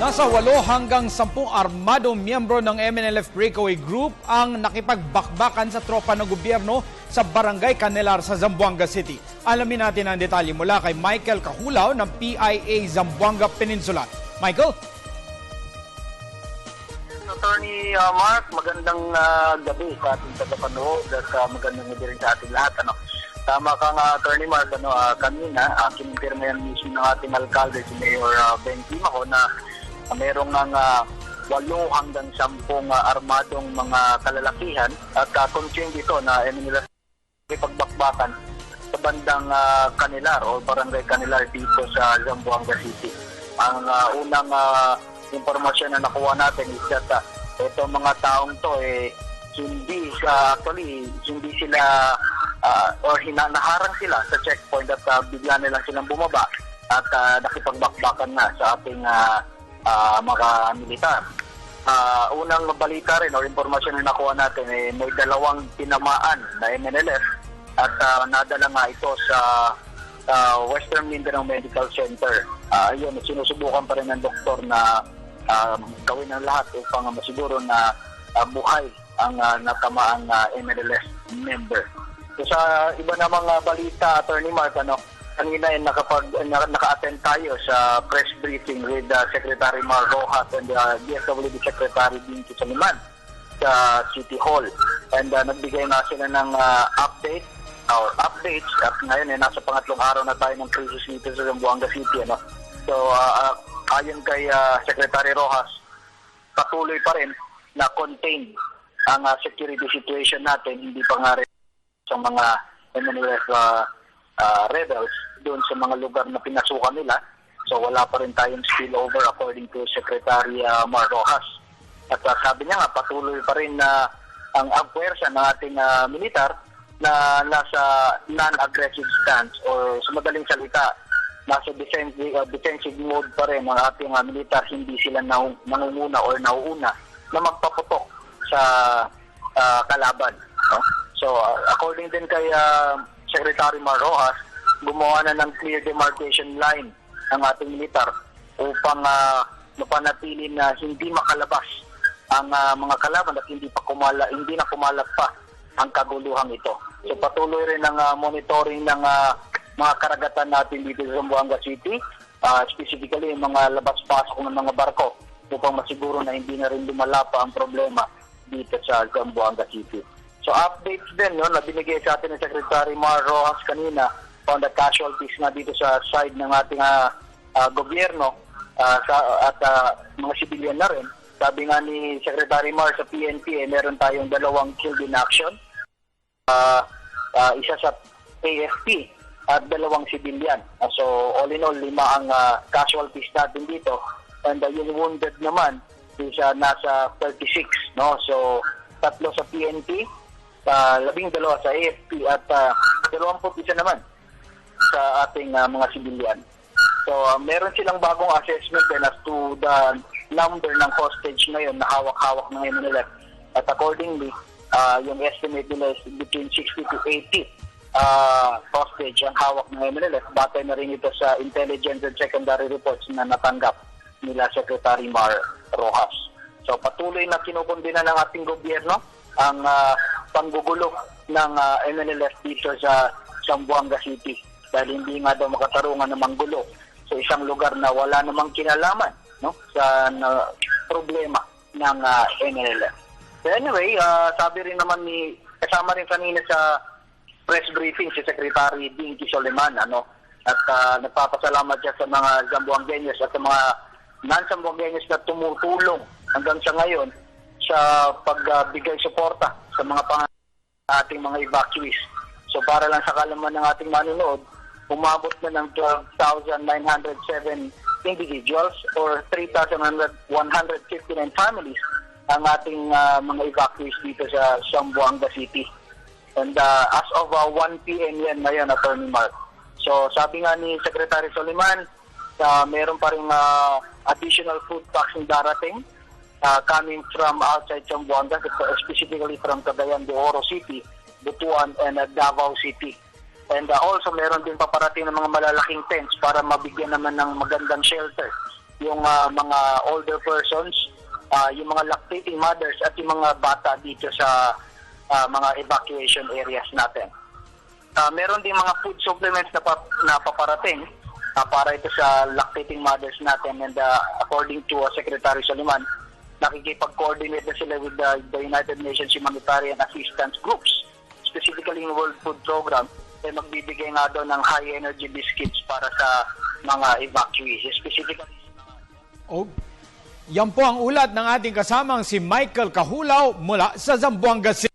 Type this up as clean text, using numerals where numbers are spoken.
Nasa 8 hanggang 10 armadong miyembro ng MNLF Breakaway Group ang nakipagbakbakan sa tropa ng gobyerno sa Barangay Canelar sa Zamboanga City. Alamin natin ang detalye mula kay Michael Kahulaw ng PIA Zamboanga Peninsula. Michael? Attorney Mark, magandang gabi sa ating tagapanood at magandang gabi rin sa ating lahat. Tama ka nga, Attorney Mark, kanina, kinumpirma yan mismo ng ating alkalde, si Mayor Ben Timaco, na mayroong ng 8 hanggang 10 armadong mga kalalakihan at confirmed dito na MNLF pagbakbakan sa bandang Canelar o Barangay Canelar dito sa Zamboanga City. Ang unang impormasyon na nakuha natin is that ito mga taong to hindi sila naharang sila sa checkpoint at bigla nilang silang bumaba at nakipagbakbakan na sa ating mga militar. Unang balita rin o informasyon na nakuha natin may 2 tinamaan na MNLF at nadala nga ito sa Western Mindanao Medical Center. Yun, sinusubukan pa rin ng doktor na gawin ang lahat upang masiguro na buhay ang natamaang MNLF member. So, sa iba namang balita, Attorney Mark, kanina naka-attend tayo sa press briefing with Secretary Mar Rojas and DSWD Secretary Dinky Soliman sa City Hall. And nagbigay na sila ng updates at ngayon nasa pangatlong araw na tayo ng crisis dito sa Zamboanga City. So ayon kay Secretary Rojas, patuloy pa rin na contain ang security situation natin, hindi pa nga rin sa mga MNLF rebels doon sa mga lugar na pinasukan nila. So wala pa rin tayong spillover according to Secretary Mar Rojas. At sabi niya nga, patuloy pa rin na ang puwersa ng ating militar na nasa non-aggressive stance or sa madaling salita, nasa defensive mode pa rin ang ating militar. Hindi sila nangunguna or nauuna na magpaputok sa kalaban. So according din kay Secretary Mar Rojas, gumawa na ng clear demarcation line ang ating militar upang mapanatili na hindi makalabas ang mga kalaban at hindi na kumalat pa ang kaguluhang ito. So patuloy rin ang monitoring ng mga karagatan natin dito sa Zamboanga City, specifically yung mga labas-pasok ng mga barko upang masiguro na hindi na rin lumala pa ang problema dito sa Zamboanga City. So updates din na binigay sa atin ng Secretary Mar Rojas kanina on the casualties na dito sa side ng ating gobyerno at mga civilian na rin. Sabi nga ni Secretary Mar sa PNP, meron tayong 2 killed in action, isa sa AFP at 2 civilian. So all in all, 5 ang casualties natin dito, and yung wounded naman is nasa 36. So 3 sa PNP, 12 sa AFP at 21 naman sa ating mga civilian. So meron silang bagong assessment as to the number ng hostage ngayon na hawak-hawak ng MNLF. At accordingly, yung estimate nila is between 60 to 80 hostage ang hawak ng MNLF. Batay na rin ito sa intelligence and secondary reports na natanggap nila Secretary Mar Rojas. So patuloy na kinukundina ng ating gobyerno ang panggugulo ng MNLF dito sa Zamboanga City dahil hindi nga daw makatarungan ng manggulo sa isang lugar na wala namang kinalaman sa problema ng MNLF. So anyway, sabi rin naman kasama rin kanina sa press briefing si Secretary Dinky Soliman at nagpapasalamat siya sa mga Zamboangueños at sa mga non-Zamboangueños na tumutulong hanggang sa ngayon sa pagbigay suporta sa mga ating mga evacuees. So para lang sa kalaman ng ating manunood, umabot na ng 12,907 individuals or 3,159 families ang ating mga evacuees dito sa Zamboanga City. And as of 1 p.m. yan ngayon, Attorney Mark. So sabi nga ni Secretary Soliman, meron pa rin additional food packs na darating coming from outside Zamboanga, specifically from Cagayan de Oro City, Butuan, and Davao City. And also meron din paparating ng mga malalaking tents para mabigyan naman ng magandang shelter yung mga older persons, yung mga lactating mothers at yung mga bata dito sa mga evacuation areas natin. Meron din mga food supplements na paparating para ito sa lactating mothers natin, and according to Secretary Soliman, nakikipag-coordinate na sila with the United Nations Humanitarian Assistance Groups, specifically yung World Food Program, ay magbibigay nga doon ng high-energy biscuits para sa mga evacuees. Specifically, Yan po ang ulat ng ating kasamang si Michael Kahulaw mula sa Zamboanga City.